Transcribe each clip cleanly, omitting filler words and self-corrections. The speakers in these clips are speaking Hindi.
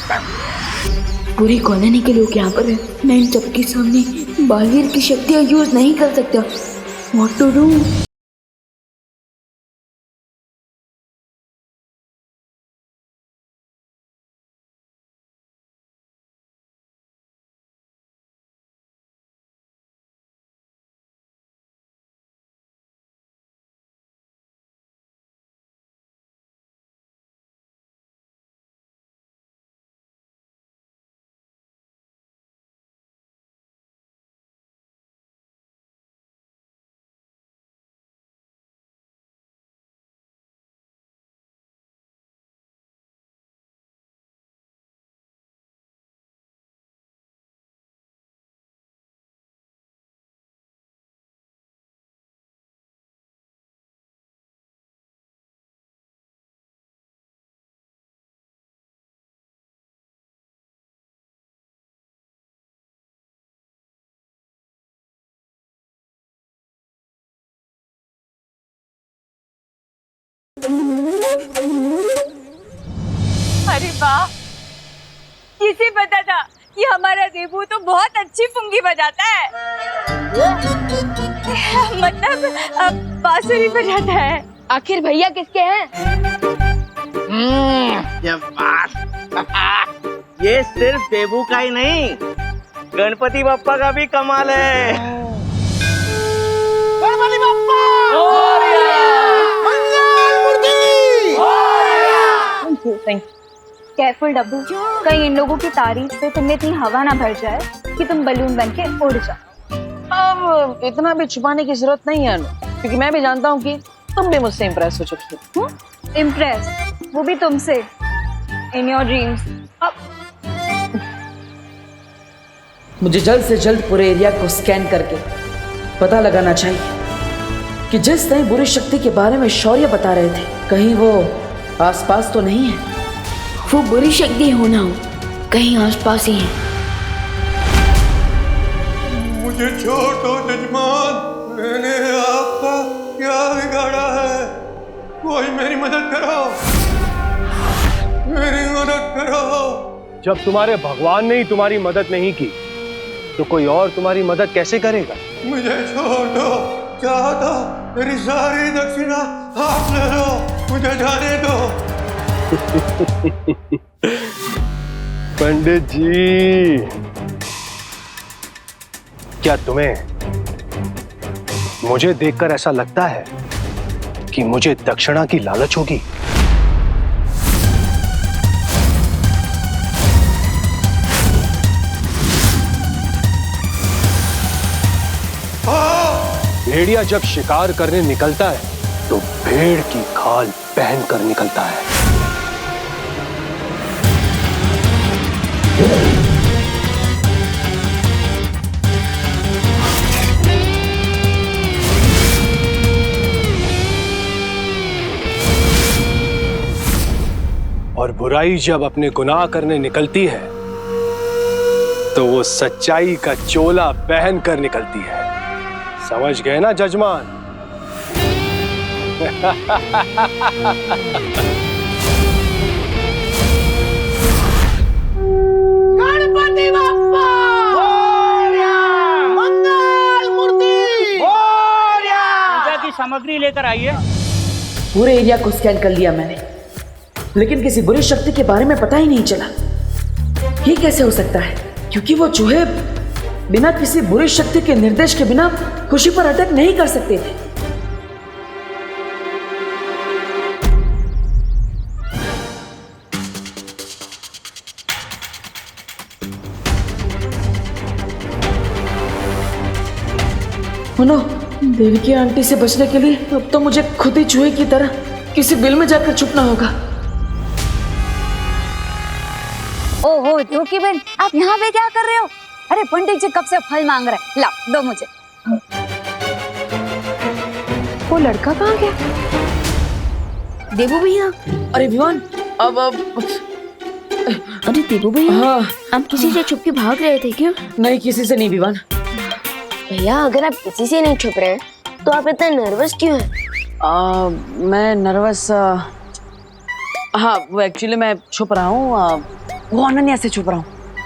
पूरी कॉलोनी के लोग यहाँ पर हैं। मैं इन सबके सामने बालवीर की शक्तियाँ यूज नहीं कर सकता। What to do? अरे वाह, किसे पता था कि हमारा देबू तो बहुत अच्छी पुंगी बजाता है। मतलब बांसुरी बजाता है। आखिर भैया किसके हैं? ये बात ये सिर्फ देबू का ही नहीं, गणपति बप्पा का भी कमाल है। गणपति बप्पा केयरफुल डब्बू, कहीं इन लोगों की तारीफ से तुमने इतनी हवा ना भर जाए कि तुम बलून बन के उड़ जाओ। अब इतना भी छुपाने की जरूरत नहीं है अनु, क्योंकि मैं भी जानता हूँ कि तुम भी मुझसे इम्प्रेस हो चुकी हो। इम्प्रेस, वो भी तुमसे, इन योर ड्रीम्स। मुझे जल्द से जल्द पूरे एरिया को स्कैन करके पता लगाना चाहिए कि जिस नई बुरी शक्ति के बारे में शौर्य बता रहे थे, कहीं वो आसपास तो नहीं है। वो बुरी शक्ति होना हो कहीं आसपास ही है। मुझे छोड़ दो जजमान, मैंने आपका क्या बिगाड़ा है? कोई मेरी मदद करो, मेरी मदद करो। जब तुम्हारे भगवान ने ही तुम्हारी मदद नहीं की तो कोई और तुम्हारी मदद कैसे करेगा? मुझे छोड़ दो, चाहो तो मेरी सारी दक्षिणा आप ले लो, मुझे जाने दो। पंडित जी, क्या तुम्हें मुझे देखकर ऐसा लगता है कि मुझे दक्षिणा की लालच होगी? भेड़िया जब शिकार करने निकलता है तो भेड़ की खाल पहन कर निकलता है। और बुराई जब अपने गुनाह करने निकलती है तो वो सच्चाई का चोला पहन कर निकलती है। समझ गए ना जजमान? गणपति बप्पा मंगल मूर्ति पूजा की सामग्री लेकर आइए। पूरे एरिया को स्कैन कर लिया मैंने, लेकिन किसी बुरी शक्ति के बारे में पता ही नहीं चला। ये कैसे हो सकता है? क्योंकि वो चूहे बिना किसी बुरी शक्ति के निर्देश के बिना खुशी पर अटैक नहीं कर सकते थे। मनो, देवी की आंटी से बचने के लिए अब तो मुझे खुद ही चूहे की तरह किसी बिल में जाकर छुपना होगा। ओहो धोखी बहन, आप यहाँ पे क्या कर रहे हो? अरे पंडित जी कब से फल मांग रहे हैं, लाओ दो मुझे। वो लड़का कहाँ गया? देबू भैया। अरे विवान, अब अरे देबू भैया, हाँ। आप किसी से छुप के भाग रहे थे क्या? नहीं, किसी से नहीं विवान। भैया अगर आप किसी से नहीं छुप रहे हैं तो आप इतना नर्वस क्यों हैं? मैं नर्वस, हाँ वो एक्चुअली मैं छुप रहा हूँ वो अनन्या से छुप रहा हूँ।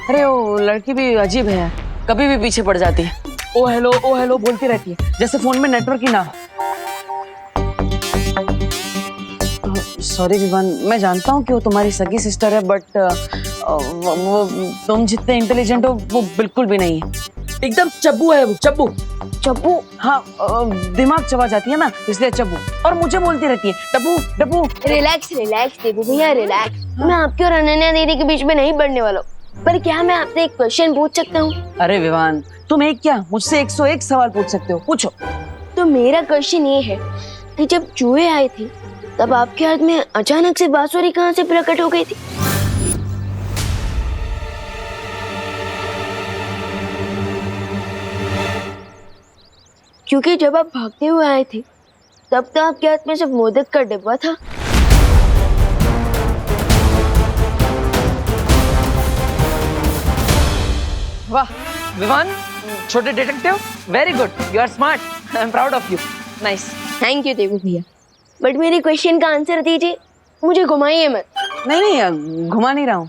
अरे वो लड़की भी अजीब है, कभी भी पीछे पड़ जाती है। ओ हेलो बोलती रहती है, जैसे फोन में नेटवर्क ही ना हो। सॉरी विवान, मैं जानता हूँ कि वो तुम्हारी सगी सिस्टर है, बट वो तुम जितने इंटेलिजेंट हो वो बिल्कुल भी नहीं है। एकदम चब्बू है वो, चब्बू। चब्बू? हाँ, दिमाग चबा जाती है ना, इसलिए चब्बू। और मुझे बोलती रहती है डब्बू डब्बू। रिलैक्स देबू भैया, रिलैक्स। मैं आपके और अनन्या दीदी के बीच में नहीं पड़ने वाला हूँ। पर क्या मैं आपसे एक क्वेश्चन पूछ सकता हूँ? अरे विवान, तुम एक क्या मुझसे 101 सवाल पूछ सकते हो, पूछो। तो मेरा क्वेश्चन ये है कि जब चूहे आए थे तब आपके हाथ में अचानक से बांसुरी कहाँ से प्रकट हो गई थी? क्योंकि जब आप भागते हुए आए थे तब तो आपके हाथ में सिर्फ मोदक का डिब्बा था। वाह विवान, छोटे detective, very good, you are smart, I am proud of you, nice. Thank you Debu भैया, बट मेरे क्वेश्चन का आंसर दीजिए, मुझे घुमाइए मत। नहीं, घुमा नहीं रहा हूँ,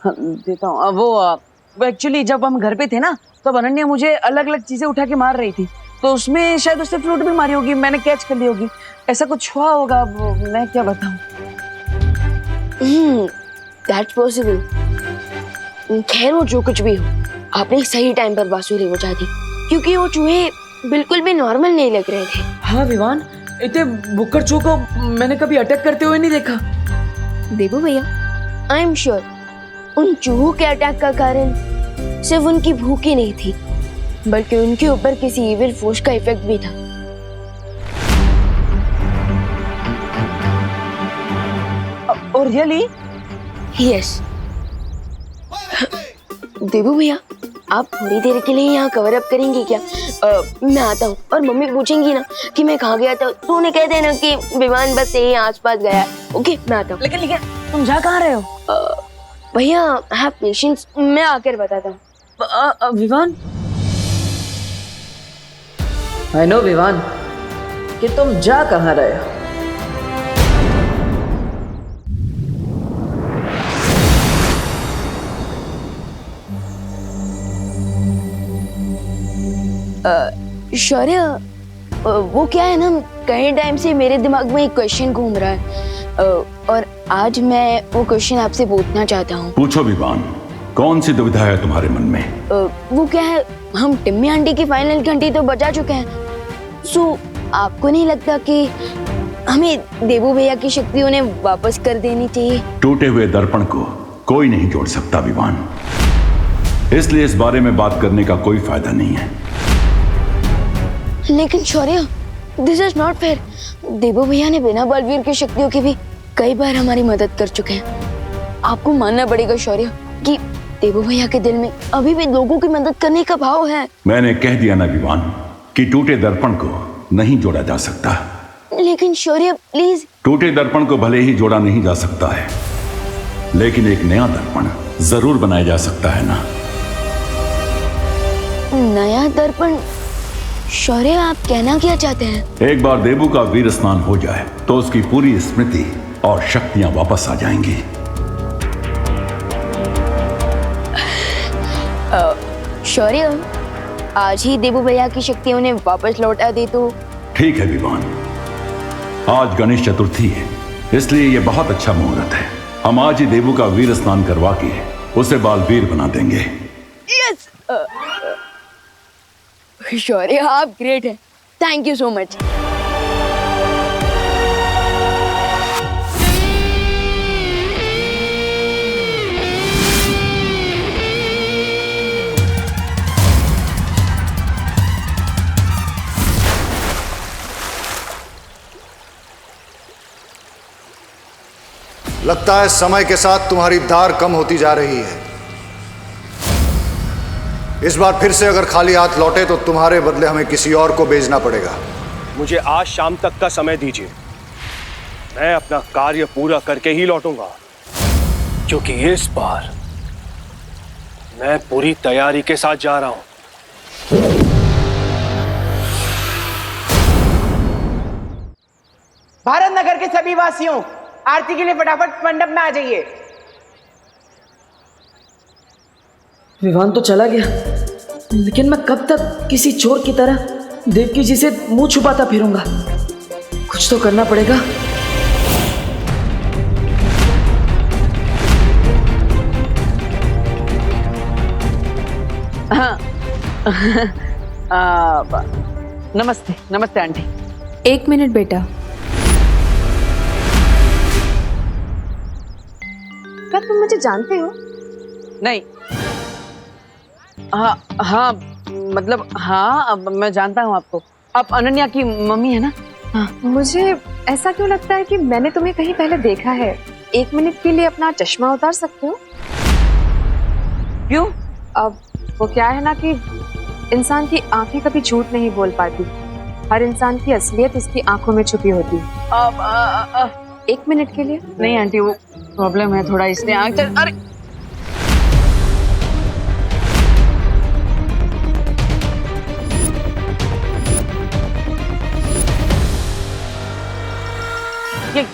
देता हूँ। वो एक्चुअली जब हम घर पे थे ना, तब अनन्या मुझे अलग अलग चीजें उठा के मार रही थी, तो उसमें शायद उससे फ्लूट भी मारी होगी, मैंने कैच कर ली होगी, ऐसा कुछ हुआ होगा, वो मैं क्या बताऊँ। That's possible. खैर वो जो कुछ भी हो, आपने सही टाइम पर बांसुरी बजा दी, क्योंकि वो चूहे बिल्कुल भी नॉर्मल नहीं लग रहे थे। हाँ विवान, इतने बुक्कड़ चूहों को मैंने कभी अटैक करते हुए नहीं देखा। देबू भैया, आई एम श्योर उन चूहों के अटैक का कारण सिर्फ उनकी भूख ही नहीं थी, बल्कि उनके ऊपर किसी इविल फोर्स का इफेक्ट भी था। और रियली? यस। देबू भैया, आप थोड़ी देर के लिए यहाँ कवर अप करेंगे क्या? मैं आता हूँ, और मम्मी पूछेंगी ना कि मैं कहाँ गया था, तो उन्हें कह देना कि विमान बस यहीं आसपास गया है। ओके, मैं आता हूँ। लेकिन तुम जा कहाँ रहे हो? भैया, हैव पेशेंस, मैं आकर बताता हूँ। विवान, आई नो विवान कि तुम जा कहाँ रहे हो। शौर्य, वो क्या है ना, कई टाइम से मेरे दिमाग में एक क्वेश्चन घूम रहा है, और आज मैं वो क्वेश्चन आपसे पूछना चाहता हूँ। पूछो विवान, कौन सी दुविधा है तुम्हारे मन में? वो क्या है, हम टिम्मी आंटी की फाइनल घंटी तो बजा चुके हैं, सो आपको नहीं लगता कि हमें देबू भैया की शक्ति उन्हें वापस कर देनी चाहिए? टूटे हुए दर्पण को कोई नहीं जोड़ सकता विवान, इसलिए इस बारे में बात करने का कोई फायदा नहीं है। लेकिन शौर्य, दिस इज नॉट फेयर। देबू भैया ने बिना बलवीर की शक्तियों की भी कई बार हमारी मदद कर चुके हैं। आपको मानना पड़ेगा शौर्य कि देबू भैया के दिल में अभी भी लोगों की मदद करने का भाव है। मैंने कह दिया ना विवान कि टूटे दर्पण को नहीं जोड़ा जा सकता। लेकिन शौर्य प्लीज। टूटे दर्पण को भले ही जोड़ा नहीं जा सकता है, लेकिन एक नया दर्पण जरूर बनाया जा सकता है ना। नया दर्पण? शौर्य, आप कहना क्या चाहते हैं? एक बार देबू का वीर स्नान हो जाए तो उसकी पूरी स्मृति और शक्तियां वापस आ जाएंगी। शौर्य, आज ही देबू भैया की शक्ति उन्हें वापस लौटा दे तो? ठीक है विवान, आज गणेश चतुर्थी है, इसलिए ये बहुत अच्छा मुहूर्त है। हम आज ही देबू का वीर स्नान करवा के उसे बालवीर बना देंगे। यस। शौर्य, आप ग्रेट हैं, थैंक यू सो मच। लगता है समय के साथ तुम्हारी धार कम होती जा रही है। इस बार फिर से अगर खाली हाथ लौटे तो तुम्हारे बदले हमें किसी और को भेजना पड़ेगा। मुझे आज शाम तक का समय दीजिए, मैं अपना कार्य पूरा करके ही लौटूंगा, क्योंकि इस बार मैं पूरी तैयारी के साथ जा रहा हूं। भारत नगर के सभी वासियों, आरती के लिए फटाफट मंडप में आ जाइए। विवान तो चला गया, लेकिन मैं कब तक किसी चोर की तरह देवकी जी से मुंह छुपाता फिरूंगा? कुछ तो करना पड़ेगा। हाँ नमस्ते नमस्ते आंटी। 1 मिनट बेटा। क्या तुम मुझे जानते हो? नहीं। हाँ मतलब हाँ, अब मैं जानता हूँ आपको। आप अनन्या की मम्मी है ना? हाँ। मुझे ऐसा क्यों लगता है कि मैंने तुम्हें कहीं पहले देखा है। 1 मिनट के लिए अपना चश्मा उतार सकते हो? क्यों? अब वो क्या है ना कि इंसान की आंखें कभी झूठ नहीं बोल पाती। हर इंसान की असलियत उसकी आंखों में छुपी होती है। 1 मिनट के लिए? नहीं आंटी, वो प्रॉब्लम है थोड़ा, इसलिए आंख। अरे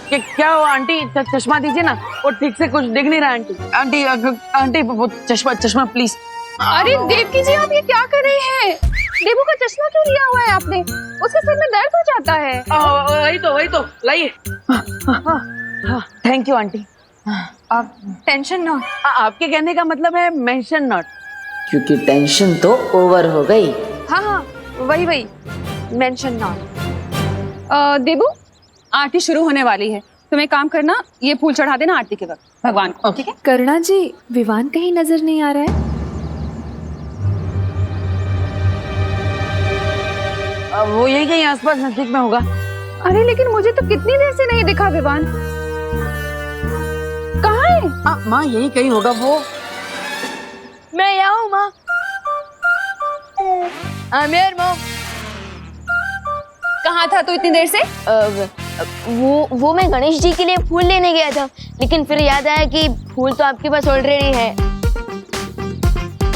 क्या हुआ आंटी? चश्मा दीजिए ना, वो ठीक से कुछ दिख नहीं रहा आंटी। आंटी आंटी वो चश्मा प्लीज। अरे देवकी जी, आप ये क्या कर रहे हैं? देवू का चश्मा क्यों लिया हुआ है आपने? उसके सर में दर्द हो जाता है। वही तो लाइए। Thank you aunty. आप टेंशन नॉट। आपके कहने का मतलब है मेंशन नॉट, क्योंकि टेंशन तो ओवर हो गई। हाँ वही मेंशन नॉट। देवू, आरती शुरू होने वाली है, तुम एक काम करना, ये फूल चढ़ा देना आरती के वक्त भगवान को, ठीक है? करुणा जी, विवान कहीं नजर नहीं आ रहा है। वो यही कहीं आसपास नजदीक में होगा। अरे लेकिन मुझे तो कितनी देर से नहीं दिखा विवान। कहाँ है? माँ यही कहीं होगा वो। मैं यहाँ हूँ माँ। मॉम। कहाँ था तू इतनी देर से? वो मैं गणेश जी के लिए फूल लेने गया था, लेकिन फिर याद आया कि फूल तो आपके पास ऑलरेडी है।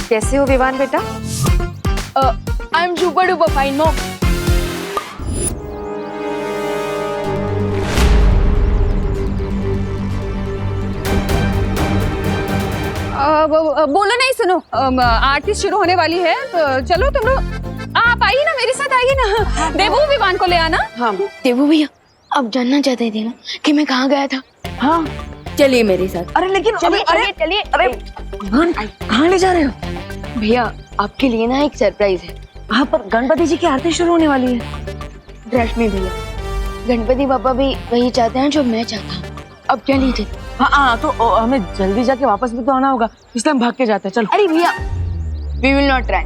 कैसे हो विवान बेटा? I am super duper fine mom. बोलो नहीं, सुनो, आरती शुरू होने वाली है, तो चलो तुम लोग आप आइए ना, मेरे साथ आइए ना। देवू, विवान को ले आना। हाँ देवू भैया, आप जानना चाहते थे ना कि मैं कहाँ गया था? हाँ चलिए मेरे साथ। अरे लेकिन चलिए। अरे कहाँ ले जा रहे हो? भैया आपके लिए ना एक सरप्राइज है। हाँ पर गणपति जी की आरती शुरू होने वाली है। रश्मि भैया, गणपति पापा भी वही चाहते हैं जो मैं चाहता हूँ। अब चलिए। हाँ तो हमें जल्दी जाके वापस भी तो आना होगा, इसलिए हम भाग के जाते हैं। चलो। अरे भैया, we will not try,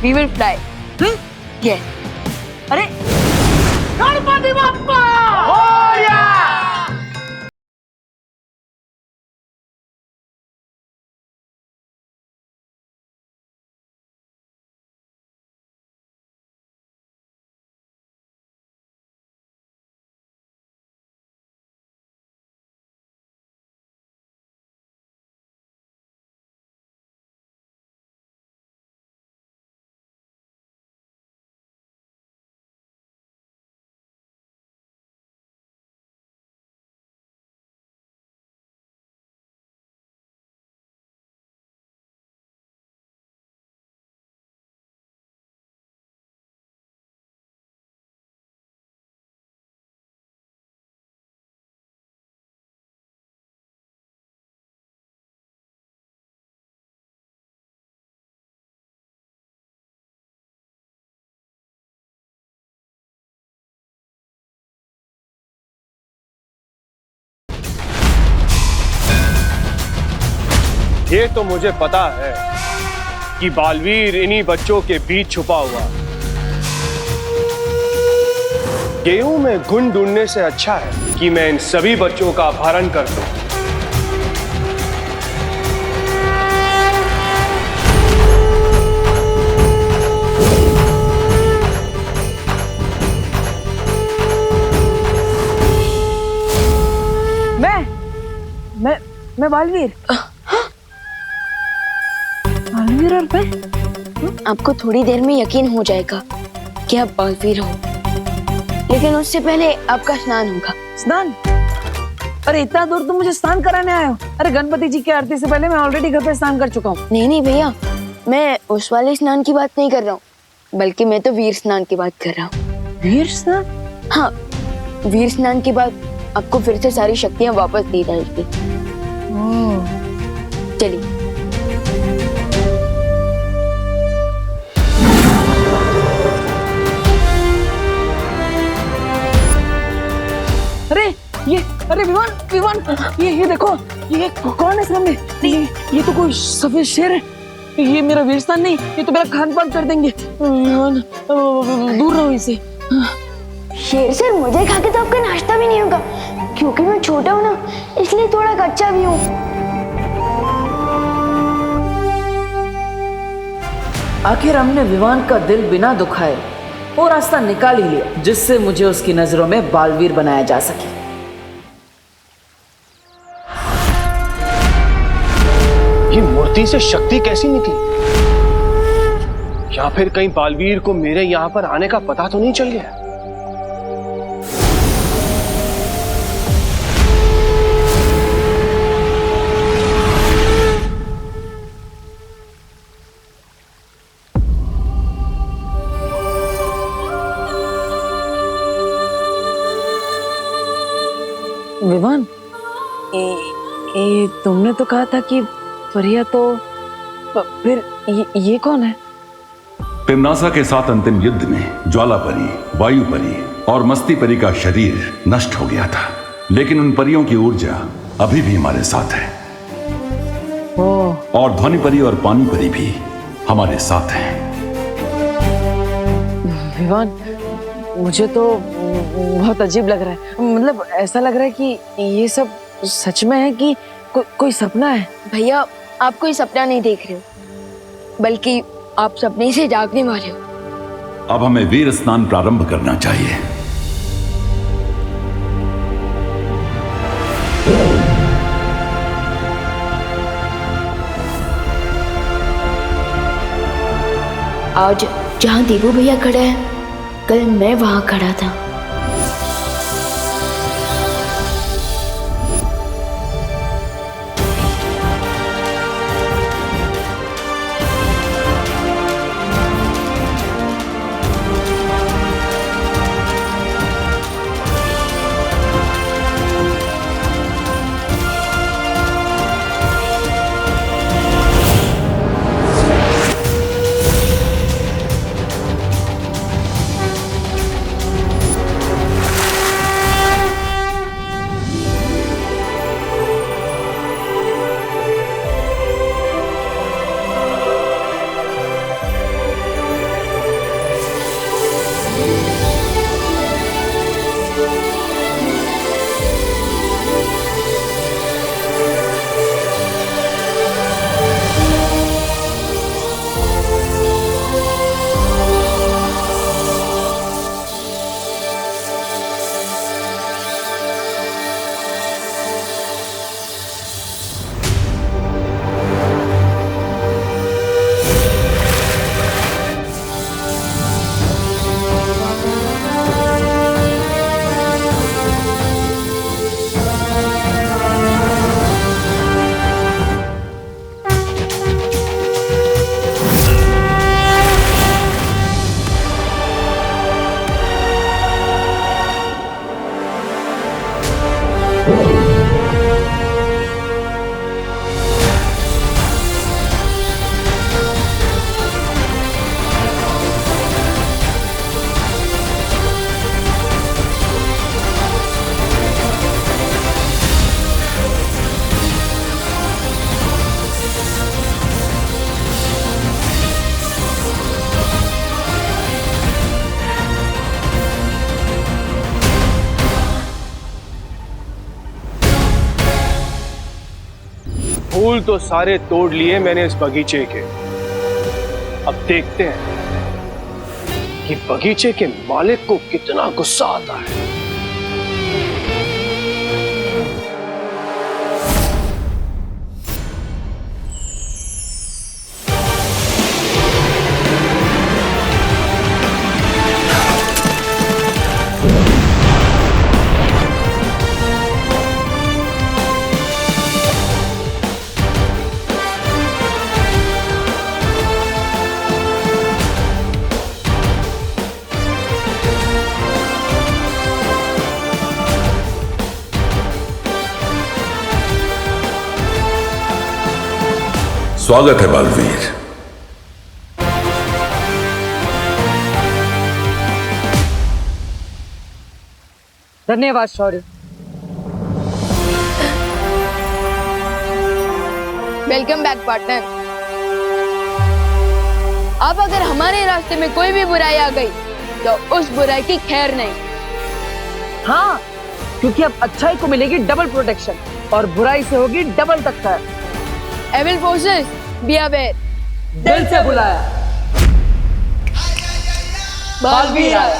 we will fly. Yes. अरे गणपति बप्पा मोरया! ये तो मुझे पता है कि बालवीर इन्हीं बच्चों के बीच छुपा हुआ। गेहूं में घुन ढूंढने से अच्छा है कि मैं इन सभी बच्चों का अपहरण कर दूं। मैं बालवीर। बालवीर और मैं? आपको थोड़ी देर में यकीन हो जाएगा कि आप बालवीर हो, लेकिन उससे पहले आपका स्नान होगा। स्नान? अरे इतना दूर तुम मुझे स्नान कराने आए हो? अरे गणपति जी की आरती से पहले मैं ऑलरेडी घर पे स्नान कर चुका हूँ। नहीं भैया, मैं उस वाले स्नान की बात नहीं कर रहा हूँ, बल्कि मैं तो वीर स्नान की बात कर रहा हूँ। वीर स्नान? हाँ, वीर स्नान के बाद आपको फिर से सारी शक्तियां वापस दी जाएगी। चलिए। अरे विवान विवान, ये देखो, ये कौन है सामने? ये तो कोई सफेद शेर है। ये मेरा वीर स्थान नहीं, ये तो मेरा खान पान कर देंगे। विवान दूर रहो इसे। शेर सर, मुझे खा के तो आपका नाश्ता भी नहीं होगा, क्योंकि मैं छोटा हूँ ना, इसलिए थोड़ा कच्चा भी हूँ। आखिर हमने विवान का दिल बिना दुखाए वो रास्ता निकाल ही लिया जिससे मुझे उसकी नजरों में बालवीर बनाया जा सके। ये मूर्ति से शक्ति कैसी निकली? या फिर कहीं बालवीर को मेरे यहां पर आने का पता तो नहीं चल गया? विवान, ये तुमने तो कहा था कि फरिया, तो फिर ये कौन है? पिमनासा के साथ अंतिम युद्ध में ज्वालापरी, वायुपरी और मस्तीपरी का शरीर नष्ट हो गया था, लेकिन उन परियों की ऊर्जा अभी भी हमारे साथ है। और ध्वनिपरी और पानीपरी भी हमारे साथ हैं। विवान, मुझे तो बहुत अजीब लग रहा है। मतलब ऐसा लग रहा है कि ये सब सच में है कि कोई सपना है। भैया, आप कोई सपना नहीं देख रहे हो, बल्कि आप सपने से जागने वाले हो। अब हमें वीर स्नान प्रारंभ करना चाहिए। आज जहां देवू भैया खड़ा है, कल मैं वहां खड़ा था। फूल तो सारे तोड़ लिए मैंने इस बगीचे के। अब देखते हैं कि बगीचे के मालिक को कितना गुस्सा आता है। स्वागत है बालवीर। धन्यवाद शौर्य। Welcome back partner. अब अगर हमारे रास्ते में कोई भी बुराई आ गई तो उस बुराई की खैर नहीं। हाँ, क्योंकि अब अच्छाई को मिलेगी डबल प्रोटेक्शन और बुराई से होगी डबल टक्कर। Evil forces be aware. दिल से बुलाया बालवीर आया।